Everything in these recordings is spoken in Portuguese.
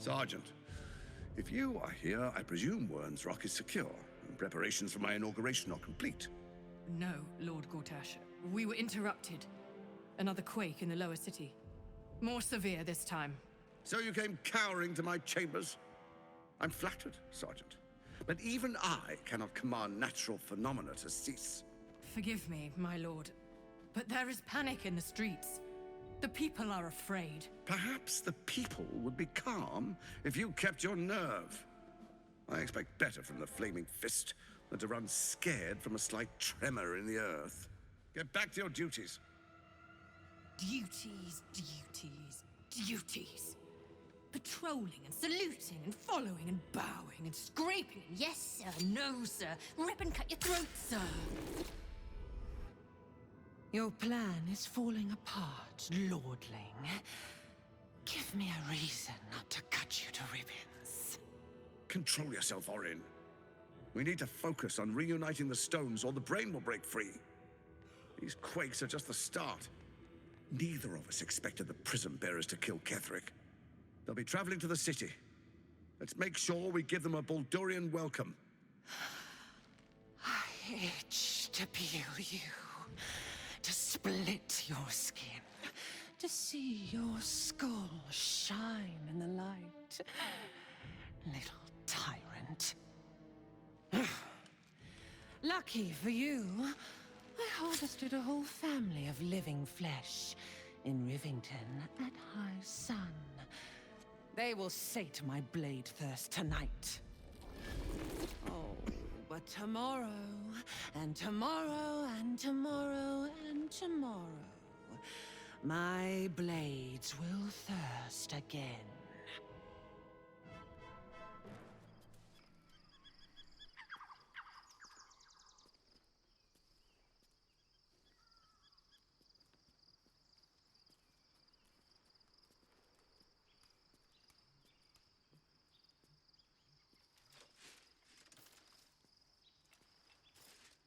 Sergeant, if you are here, I presume Wern's Rock is secure, and preparations for my inauguration are complete. No, Lord Gortash. We were interrupted. Another quake in the lower city. More severe this time. So you came cowering to my chambers? I'm flattered, Sergeant. But even I cannot command natural phenomena to cease. Forgive me, my lord, but there is panic in the streets. The people are afraid. Perhaps the people would be calm if you kept your nerve. I expect better from the Flaming Fist than to run scared from a slight tremor in the earth. Get back to your duties. Duties, duties, duties. Patrolling and saluting and following and bowing and scraping. Yes, sir. No, sir. Rip and cut your throat, sir. Your plan is falling apart, lordling. Give me a reason not to cut you to ribbons. Control yourself, Orin. We need to focus on reuniting the stones or the brain will break free. These quakes are just the start. Neither of us expected the Prism Bearers to kill Ketherick. They'll be traveling to the city. Let's make sure we give them a Baldurian welcome. I itch to peel you, to split your skin, to see your skull shine in the light. Little tyrant. Lucky for you, I harvested a whole family of living flesh in Rivington at high sun. They will sate my blade thirst tonight. Oh, but tomorrow, and tomorrow, and tomorrow, and tomorrow, my blades will thirst again.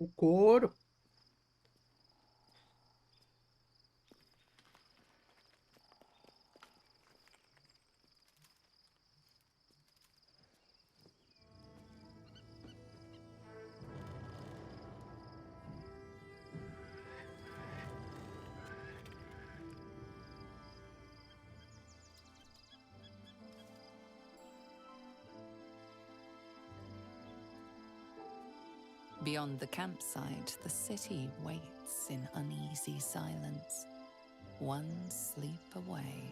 O couro. Beyond the campsite, the city waits in uneasy silence, one sleep away.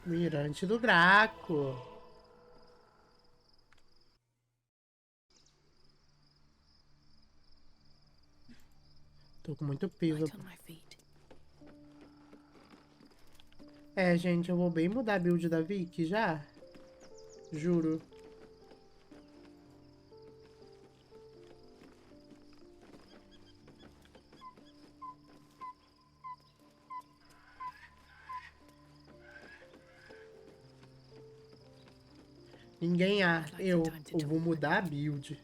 Mirante do Draco. Tô com muito peso. É, gente, eu vou bem mudar a build da Vicky já. Juro. Ninguém eu vou mudar a build.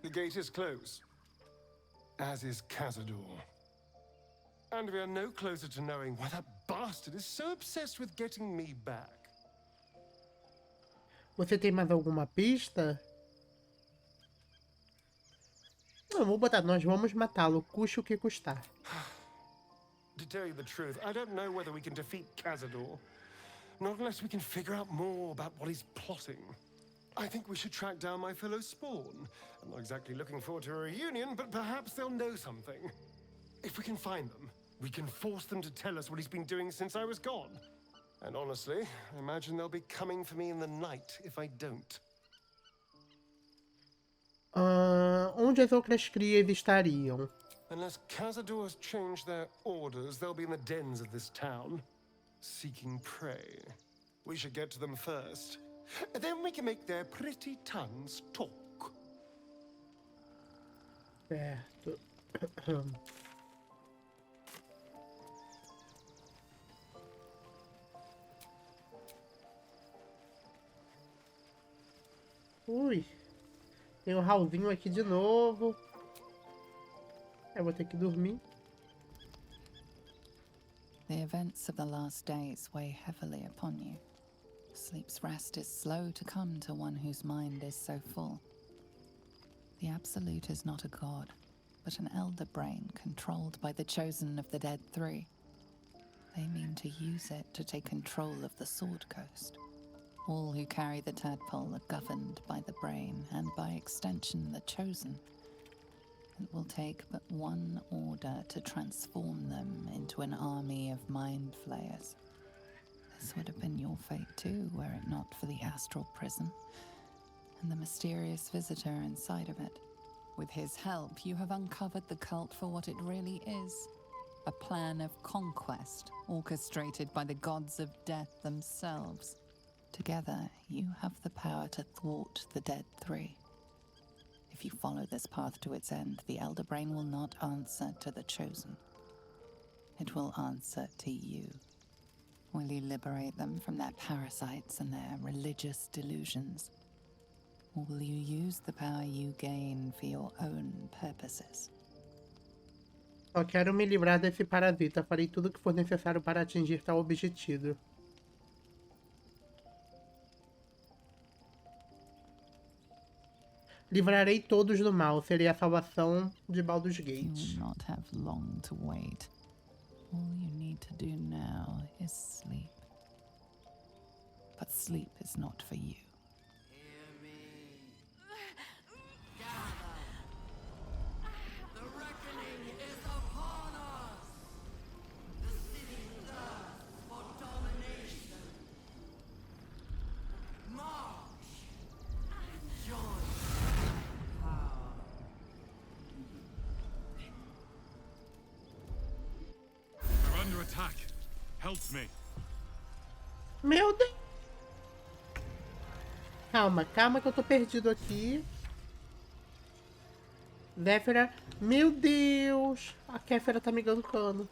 The gate is closed, as is Cazador. And we are no closer to knowing why that bastard is so obsessed with getting me back. Você tem mais alguma pista? Não, vou botar, nós vamos matá-lo, custe o que custar. To tell you the truth, I don't know whether we can defeat Cazador. Not unless we can figure out more about what he's plotting. I think we should track down my fellow Spawn. I'm not exactly looking forward to a reunion, but perhaps they'll know something. If we can find them, we can force them to tell us what he's been doing since I was gone. And honestly, I imagine they'll be coming for me in the night if I don't. Onde as outras crias estariam? Unless Cazador has changed their orders, they'll be in the dens of this town, seeking prey. We should get to them first. Then we can make their pretty tongues talk. Certo. Ui. Tem o Raulzinho aqui de novo. Eu vou ter que dormir. The events of the last days weigh heavily upon you. Sleep's rest is slow to come to one whose mind is so full. The Absolute is not a god, but an elder brain controlled by the chosen of the Dead Three. They mean to use it to take control of the Sword Coast. All who carry the tadpole are governed by the brain, and by extension the chosen. It will take but one order to transform them into an army of mind flayers. This would have been your fate too, were it not for the astral prison and the mysterious visitor inside of it. With his help, you have uncovered the cult for what it really is. A plan of conquest, orchestrated by the gods of death themselves. Together, you have the power to thwart the Dead Three. If you follow this path to its end, the Elder Brain will not answer to the Chosen. It will answer to you. Will you liberate them from their parasites and their religious delusions? Or will you use the power you gain for your own purposes? Só quero me livrar desse parasita. Farei tudo o que for necessário para atingir tal objetivo. Livrarei todos do mal. Serei a salvação de Baldur's You Gate. will not have long to wait. All you need to do now is sleep. But sleep is not for you. Help me. Meu Deus! Calma, calma que eu tô perdido aqui. Zéfira. Meu Deus! A Kéfera tá me gankando.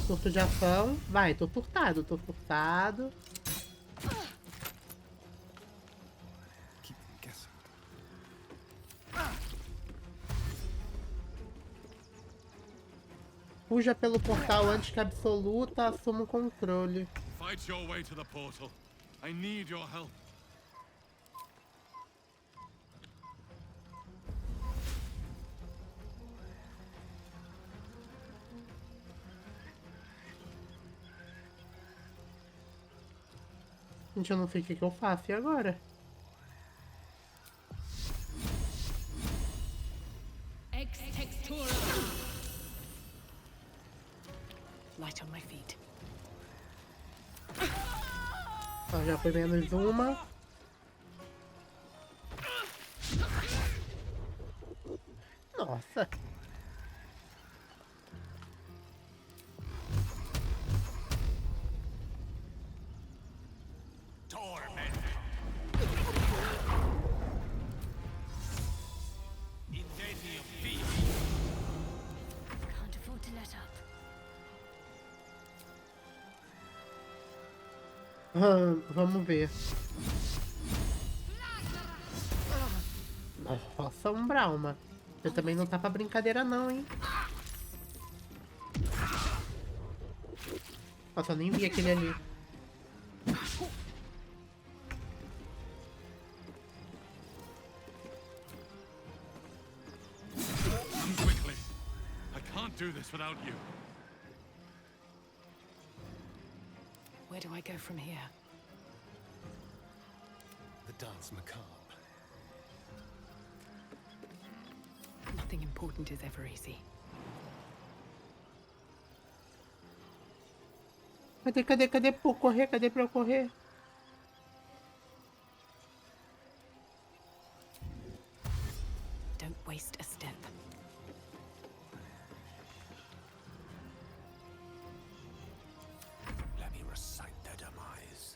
Surto de ação. Vai, tô surtado, tô surtado. Fuja pelo portal antes que a Absoluta assuma o controle. Fight your way to the portal. I need your help. Gente, eu não sei o que eu faço. E agora? Light on my feet. Ó, já foi menos uma. Nossa. Can't afford to let up. Vamos ver. Nossa, um Brauma. Você também não tá pra brincadeira não, hein? Nossa, eu nem vi aquele ali. Quickly. I can't do this without you. Where do I go from here? The dance macabre. Nothing important is ever easy. Cadê pra eu correr? Cadê pra eu correr? Don't waste a step. Let me recite their demise.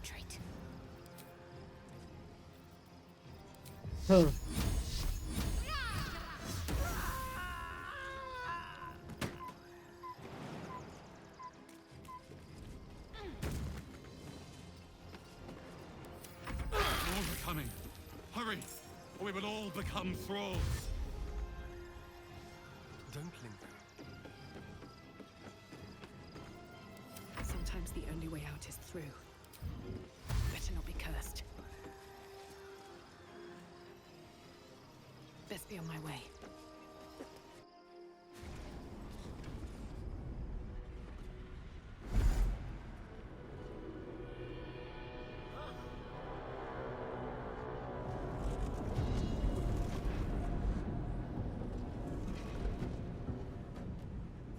concentrate. More are coming. Hurry, or we will all become thralls. Don't linger. Sometimes the only way out is through. Better not be cursed. Best be on my way.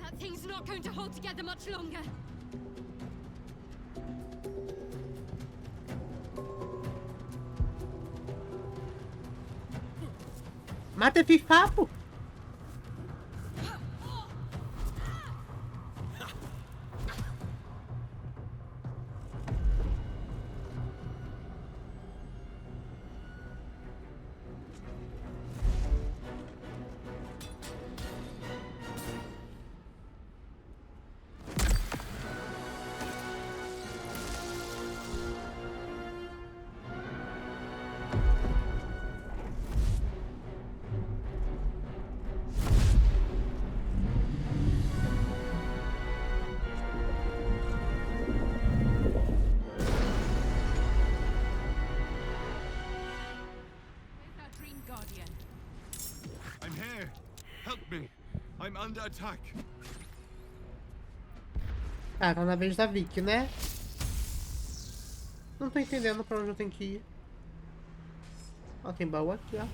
That thing's not going to hold together much longer. Mata esse sapo! I'm here. Help me. I'm under attack. Ah, tá na vez da Vicky, né? Não tô entendendo pra onde eu tenho que ir. Ó, tem baú aqui, ó.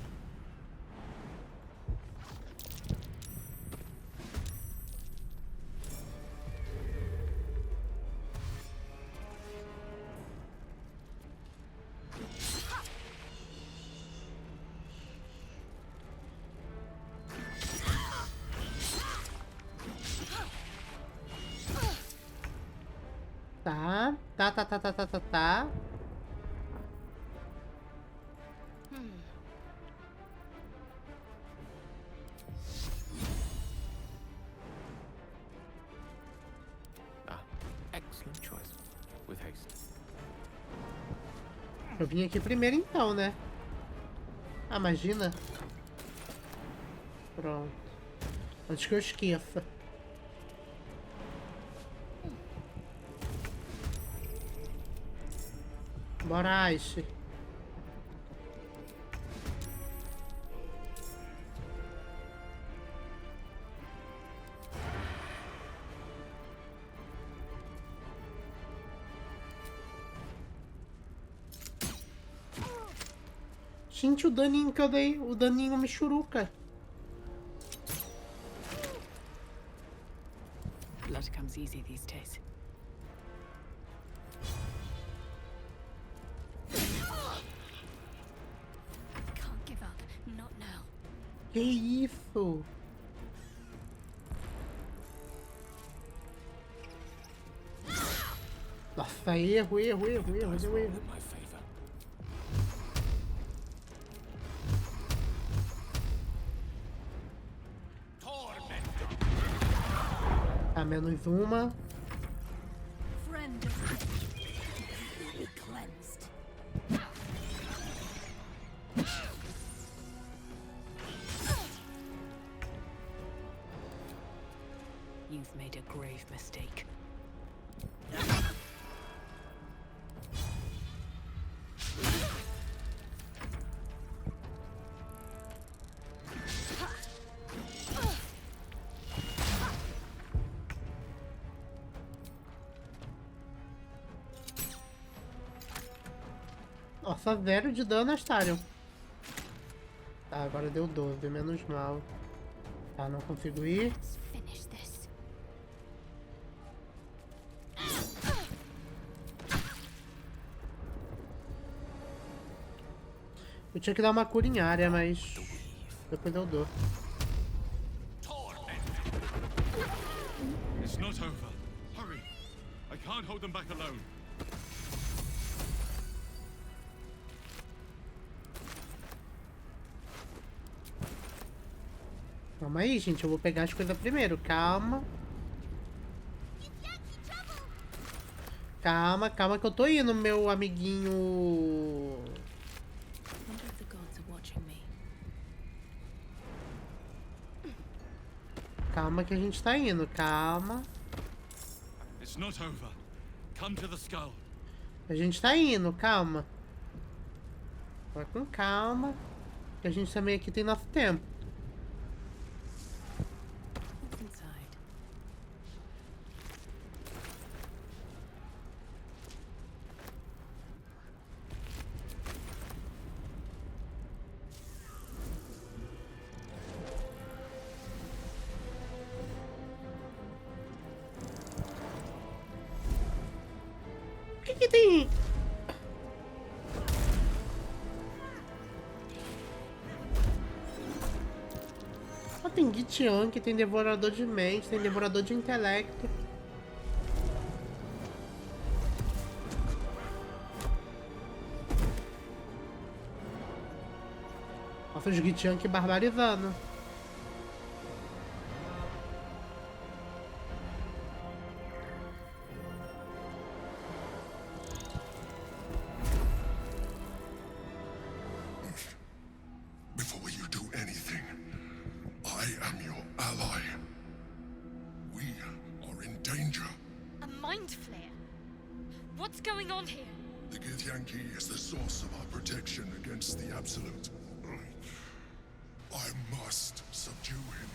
Tá. Excellent choice. With haste. Eu vim aqui primeiro então, né? Ah, imagina. Pronto. Antes que eu esqueça. Bora, Aishi. Gente, o daninho que eu dei, o daninho me churuca. Blood comes easy these days. Can't give up. Not now. Que isso? Nossa, erro. Deu erro. My favor. Tá, menos uma. Friend of be cleansed. You've made a grave mistake. Nossa, 0 de dano, Astarion. Tá, agora deu 12, menos mal. Tá, não consigo ir. Let's finish this. Eu tinha que dar uma cura em área, mas depois eu dou. It's not over. Hurry. I can't hold them back alone. Calma aí, gente. Eu vou pegar as coisas primeiro. Calma. Calma, calma que eu tô indo, meu amiguinho. Wonder if the gods are watching me. Calma que a gente tá indo. Calma. It's not over. Come to the skull. A gente tá indo. Calma. Vai com calma. Que a gente também aqui tem nosso tempo. What's inside? O que que tem? Ó, tem Gitian, tem devorador de mente, tem devorador de intelecto. Nossa, os Gitian barbarizando. Before you do anything, I am your ally. We are in danger. A mind flare? What's going on here? The Githyanki is the source of our protection against the Absolute. I must subdue him,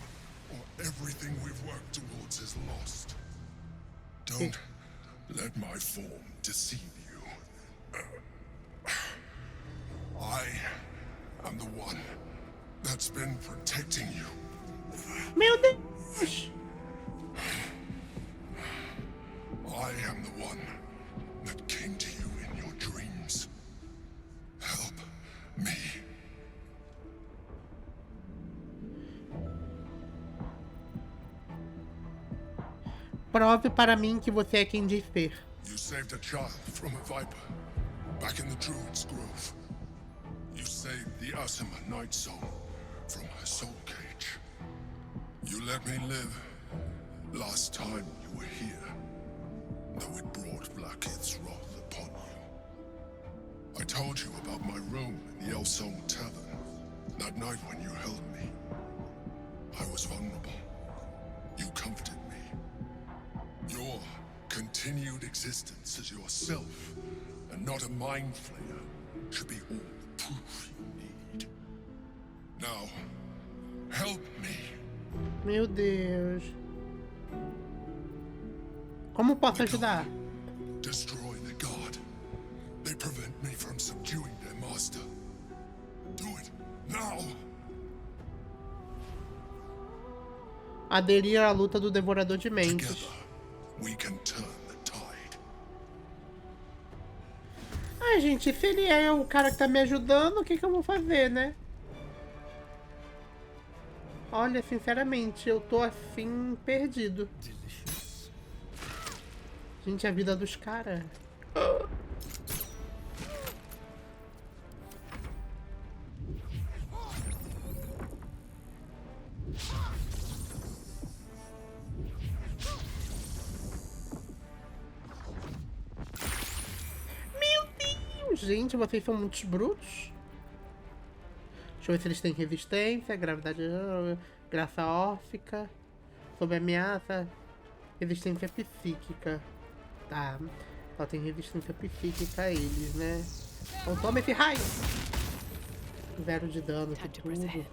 or everything we've worked towards is lost. Don't let my form deceive you. I am the one that's been protecting you. Meu Deus! I am the one that came to you in your dreams. Help me. Prove para mim que você é quem diz ser. You saved a child from a viper back in the Druid's Grove. You saved the Asima Night Soul from her soul cage. You let me live last time you were here, though it brought Blackhead's wrath upon you. I told you about my room in the Elsong Tavern that night when you held me. I was vulnerable. You comforted me. Your continued existence as yourself, and not a mind flayer, should be all the proof you need. Now, help me. Meu Deus. Como posso ajudar? Destroy the god. They prevent me from subduing their master. Do it now. Aderir à luta do Devorador de Mentes. Together, we can turn the tide. Ai, gente, se ele é o cara que tá me ajudando, o que que eu vou fazer, né? Olha, sinceramente, eu tô assim, perdido. Gente, a vida dos caras. Meu Deus! Gente, vocês são muitos brutos. Deixa eu ver se eles têm resistência, gravidade, graça órfica, sob ameaça, resistência psíquica. Tá, só tem resistência psíquica eles, né? Então toma esse raio! 0 de dano, que Time to press tudo. ahead.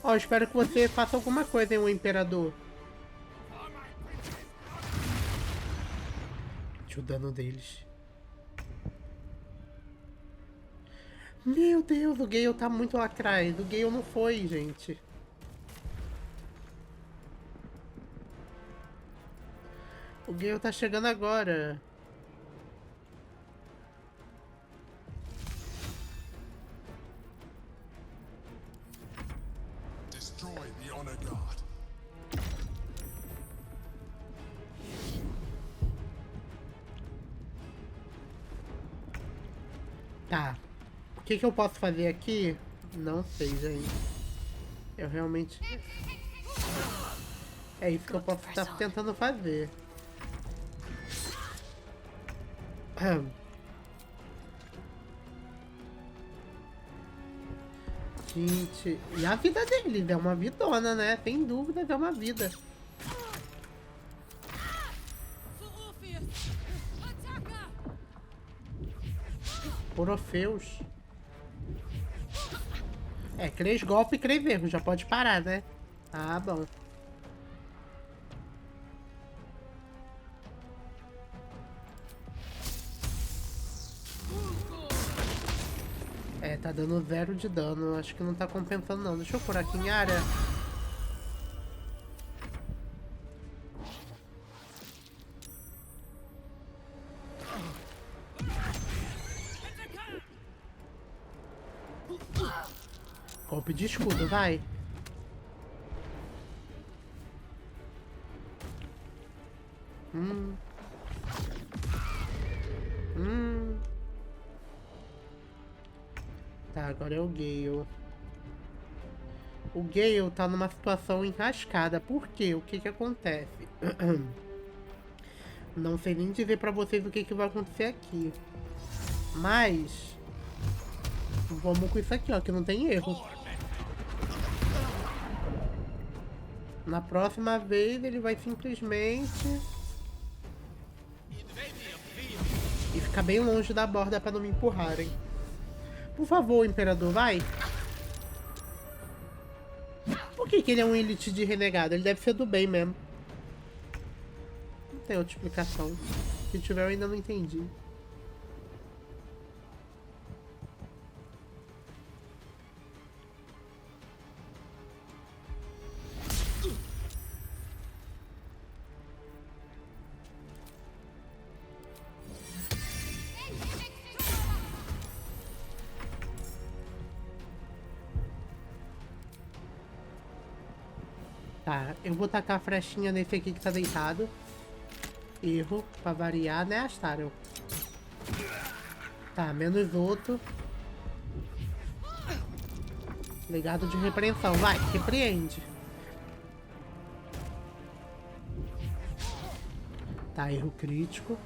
Ó, espero que você faça alguma coisa, hein, o Imperador. Deixa o dano deles. Meu Deus, o Gale tá muito lá atrás. O Gale não foi, gente. O Gale tá chegando agora. Destroy the honor guard. Tá. O que eu posso fazer aqui? Não sei, gente. Eu realmente... É isso que eu posso estar tentando fazer. Gente, e a vida deles é uma vidona, né? Sem dúvidas é uma vida. Orofeus. É, 3 golpes e 3 erros. Já pode parar, né? Ah, bom. É, tá dando 0 de dano. Acho que não tá compensando, não. Deixa eu curar aqui em área. Golpe de escudo, vai. Tá, agora é o Gale. O Gale tá numa situação enrascada. Por quê? O que que acontece? Não sei nem dizer pra vocês o que que vai acontecer aqui. Mas... vamos com isso aqui, ó, que não tem erro. Na próxima vez ele vai simplesmente... e ficar bem longe da borda pra não me empurrarem. Por favor, Imperador, vai. Por que ele é um elite de renegado? Ele deve ser do bem mesmo. Não tem outra explicação. Se tiver, eu ainda não entendi. Tá, eu vou tacar a flechinha nesse aqui que tá deitado. Erro, pra variar, né, Astarion? Tá, menos outro. Legado de repreensão, vai, repreende. Tá, erro crítico.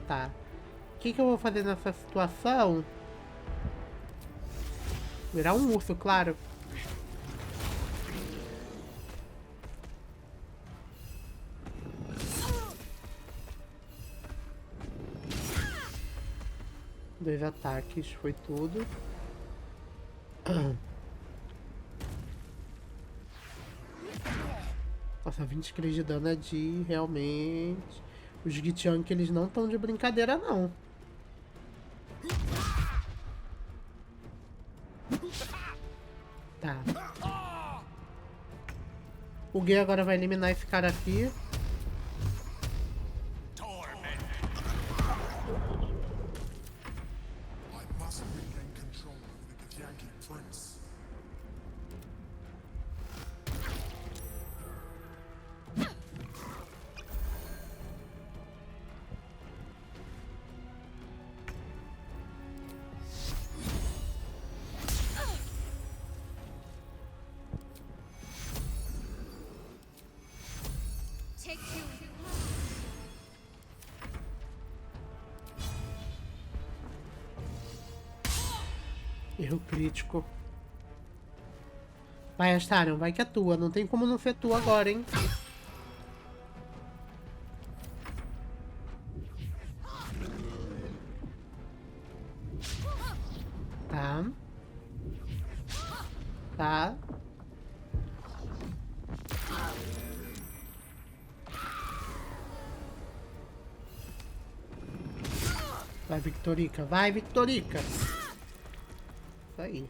Tá. O que eu vou fazer nessa situação? Virar um urso, claro. Dois ataques, foi tudo. Nossa, 23 de dano é de... realmente... Os Gitian que eles não estão de brincadeira, não. Tá. O Gay agora vai eliminar esse cara aqui. Erro crítico. Vai, Astarion, vai que é tua. Não tem como não ser tua agora, hein? Tá. Tá. Vai, Victorique. Vai, Victorique. Isso aí.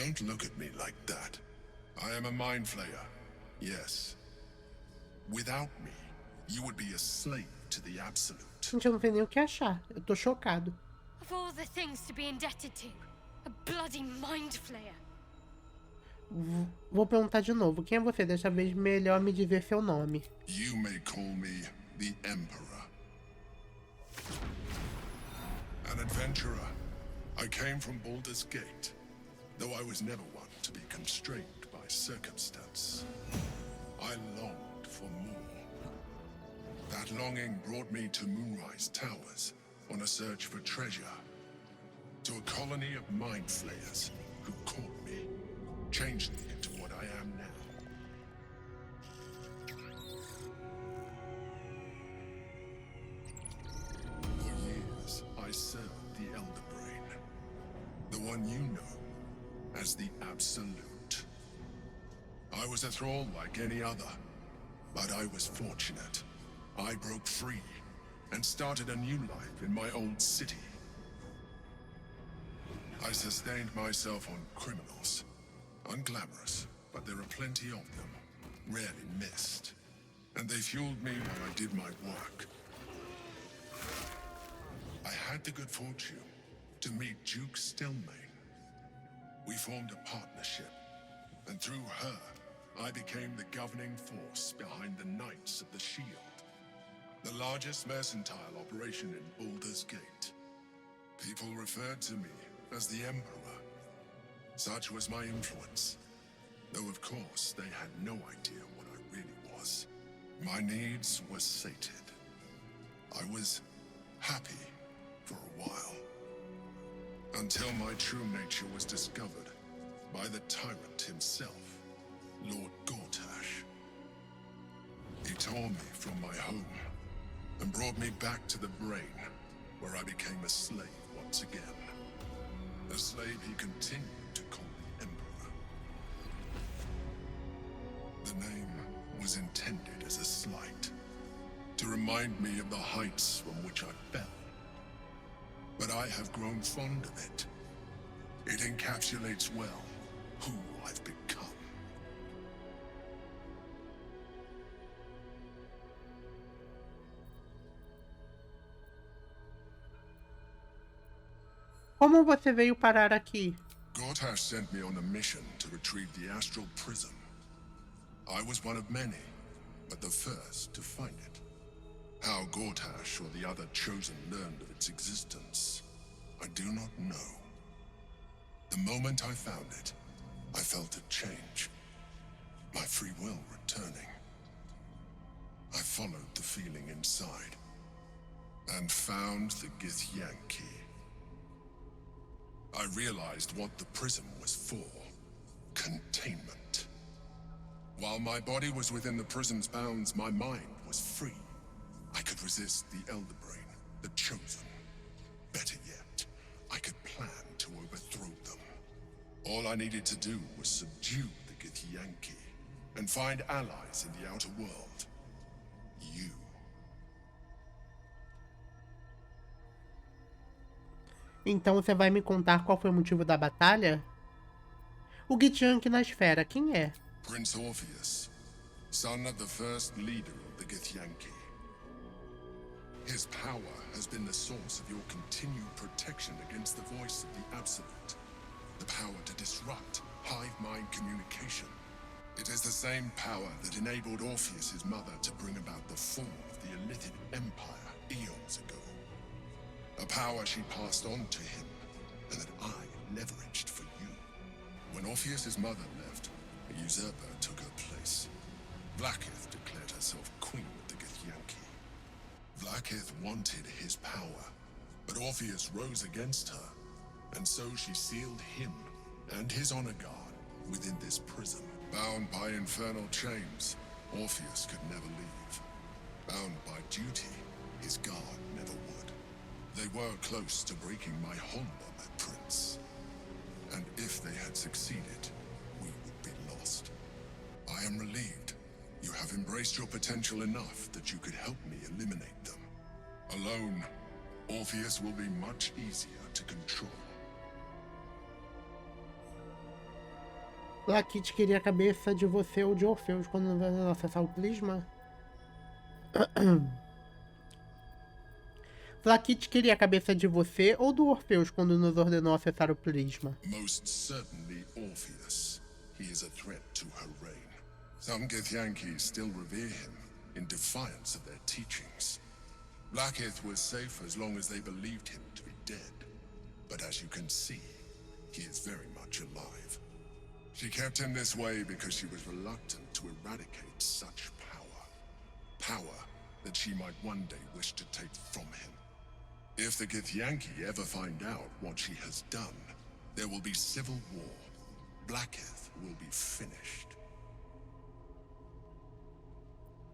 Don't look at me like that. I am a mind flayer, yes. Without me, you would be a slave to the absolute. Gente, eu não sei nem o que achar. Eu tô chocado. Of all the things to be indebted to, a bloody mind flayer. Vou perguntar de novo. Quem é você? Dessa vez melhor me dizer seu nome. You may call me the Emperor. An adventurer. I came from Baldur's Gate, though I was never one to be constrained by circumstance. I longed for more. That longing brought me to Moonrise Towers on a search for treasure. To a colony of mind flayers who caught me, changed me into what I am now. For years, I served the Elder Brain, the one you know as the Absolute. I was a thrall like any other, but I was fortunate. I broke free and started a new life in my old city. I sustained myself on criminals. Unglamorous, but there are plenty of them, rarely missed. And they fueled me while I did my work. I had the good fortune to meet Duke Stelmane. We formed a partnership, and through her, I became the governing force behind the Knights of the Shield, the largest mercantile operation in Baldur's Gate. People referred to me as the Emperor. Such was my influence, though of course they had no idea what I really was. My needs were sated. I was happy for a while, until my true nature was discovered by the tyrant himself, Lord Gortash. He tore me from my home and brought me back to the Brain, where I became a slave once again. A slave he continued to call the Emperor. The name was intended as a slight, to remind me of the heights from which I fell. But I have grown fond of it. It encapsulates well who I've become. Como você veio parar aqui? Gortash sent me on a mission to retrieve the Astral Prism. I was one of many, but the first to find it. How Gortash or the other chosen learned of its existence, I do not know. The moment I found it, I felt a change. My free will returning. I followed the feeling inside, and found the Githyanki. I realized what the prism was for. Containment. While my body was within the prism's bounds, my mind was free. I could resist the Elder Brain, the Chosen. Better yet, I could plan to overthrow them. All I needed to do was subdue the Githyanki and find allies in the outer world. You. Então você vai me contar qual foi o motivo da batalha? O Githyanki na esfera, quem é? Prince Orpheus, son of the first leader of the Githyanki. His power has been the source of your continued protection against the voice of the Absolute. The power to disrupt hive-mind communication. It is the same power that enabled Orpheus's mother to bring about the fall of the Illithid Empire eons ago. A power she passed on to him, and that I leveraged for you. When Orpheus's mother left, a usurper took her place. Vlaakith declared herself queen of the Githyanki. Vlaakith wanted his power, but Orpheus rose against her, and so she sealed him and his honor guard within this prison. Bound by infernal chains, Orpheus could never leave. Bound by duty, his guard never would. They were close to breaking my hold on that prince. And if they had succeeded, we would be lost. I am relieved. You have embraced your potential enough that you could help me eliminate them. Alone, Orpheus will be much easier to control. Lakit queria a cabeça de você ou de Orfeus quando não acessar o prisma? Lakit queria a cabeça de você ou do Orfeus quando nos ordenou acessar o prisma? Most certainly Orpheus. He is a threat to her reign. Some Githyanki still revere him in defiance of their teachings. Blackith was safe as long as they believed him to be dead. But as you can see, he is very much alive. She kept him this way because she was reluctant to eradicate such power. Power that she might one day wish to take from him. If the Githyanki ever find out what she has done, there will be civil war. Blackith will be finished.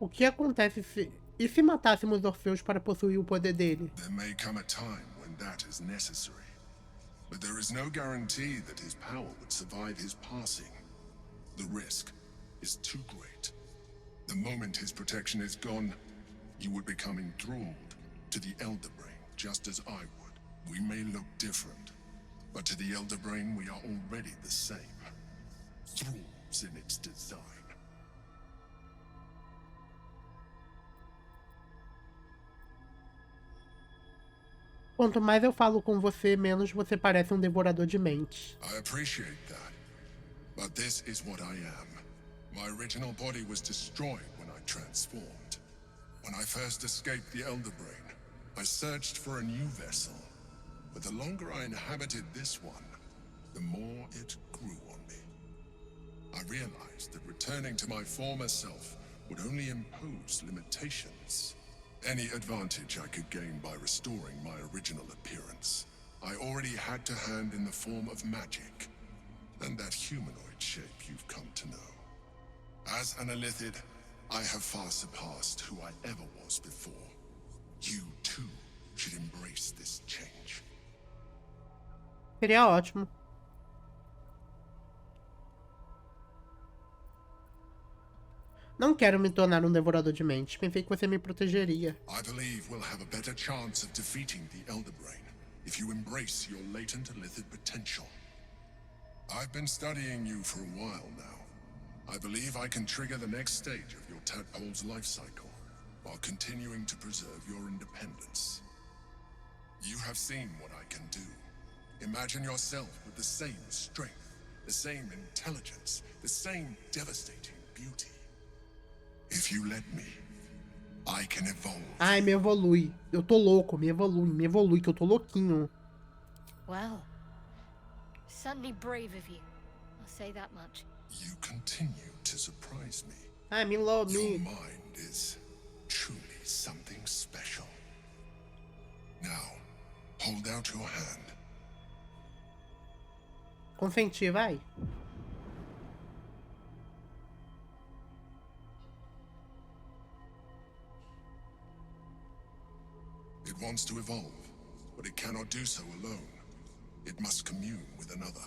O que acontece se... E se matássemos Orfeus para possuir o poder dele? There may come a time when that is necessary. But there is no guarantee that his power would survive his passing. The risk is too great. The moment his protection is gone, you would become enthralled to the Elder Brain, just as I would. We may look different, but to the Elder Brain we are already the same. Thralls in its design. Quanto mais eu falo com você, menos você parece um devorador de mentes. I appreciate that. But this is what I am. My original body was destroyed when I transformed. When I first escaped the Elder Brain, I searched for a new vessel. But the longer I inhabited this one, the more it grew on me. I realized that returning to my former self would only impose limitations. Any advantage I could gain by restoring my original appearance, I already had to hand in the form of magic, and that humanoid shape you've come to know. As an Illithid, I have far surpassed who I ever was before. You, too, should embrace this change. Seria ótimo. Não quero me tornar um devorador de mentes. Pensei que você me protegeria. I believe we'll have a better chance of defeating the Elder Brain if you embrace your latent Illithid potential. I've been studying you for a while now. I believe I can trigger the next stage of your tadpole's life cycle while continuing to preserve your independence. You have seen what I can do. Imagine yourself with the same strength, the same intelligence, the same devastating beauty. If you let me, I can evolve. Ai, me evolui. Eu tô louco, me evolui, que eu tô louquinho. Well, certainly brave of you. I'll say that much. You continue to surprise me. Ai, Your mind is truly something special. Now, hold out your hand. Consenti, vai. It wants to evolve, but it cannot do so alone. It must commune with another.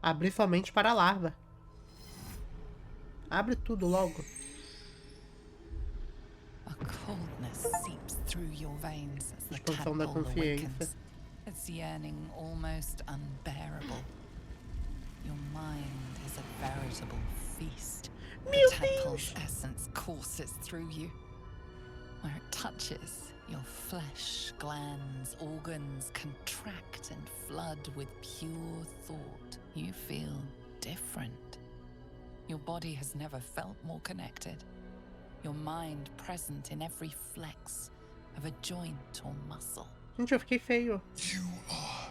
Abrir somente para a larva. Abre tudo logo. A coldness seeps through your veins as the Expansão da tadpole consciência. awakens. Its yearning almost unbearable. Your mind is a veritable feast. The tadpole's essence courses through you. Where it touches, your flesh, glands, organs contract and flood with pure thought. You feel different. Your body has never felt more connected. Your mind present in every flex of a joint or muscle. Gente, eu fiquei feio. You are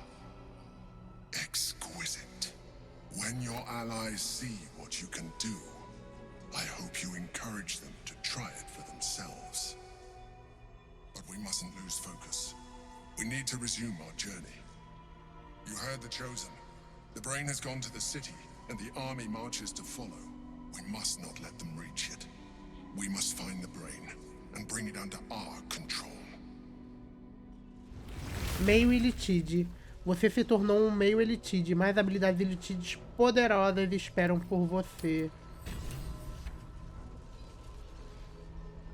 exquisite. When your allies see what you can do, I hope you encourage them to try it for themselves. But we mustn't lose focus. We need to resume our journey. You heard the Chosen. The Brain has gone to the city, and the army marches to follow. We must not let them reach it. We must find the Brain and bring it under our control. Meio Illithid. Você se tornou um meio Illithid. Mais habilidades Illithids poderosas esperam por você.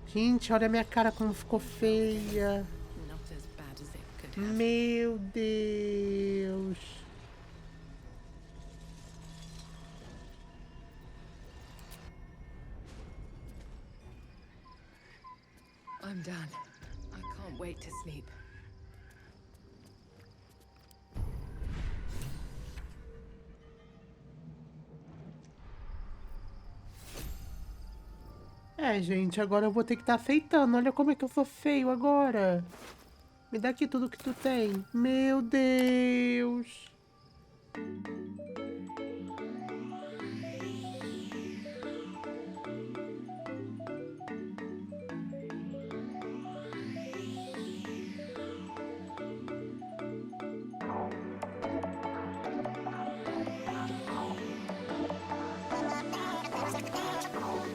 Gente, olha a minha cara como ficou feia. Not as bad as it could Meu Deus. I'm done. I can't wait to sleep. É, gente, agora eu vou ter que estar aceitando. Olha como é que eu sou feio agora. Me dá aqui tudo que tu tem. Meu Deus.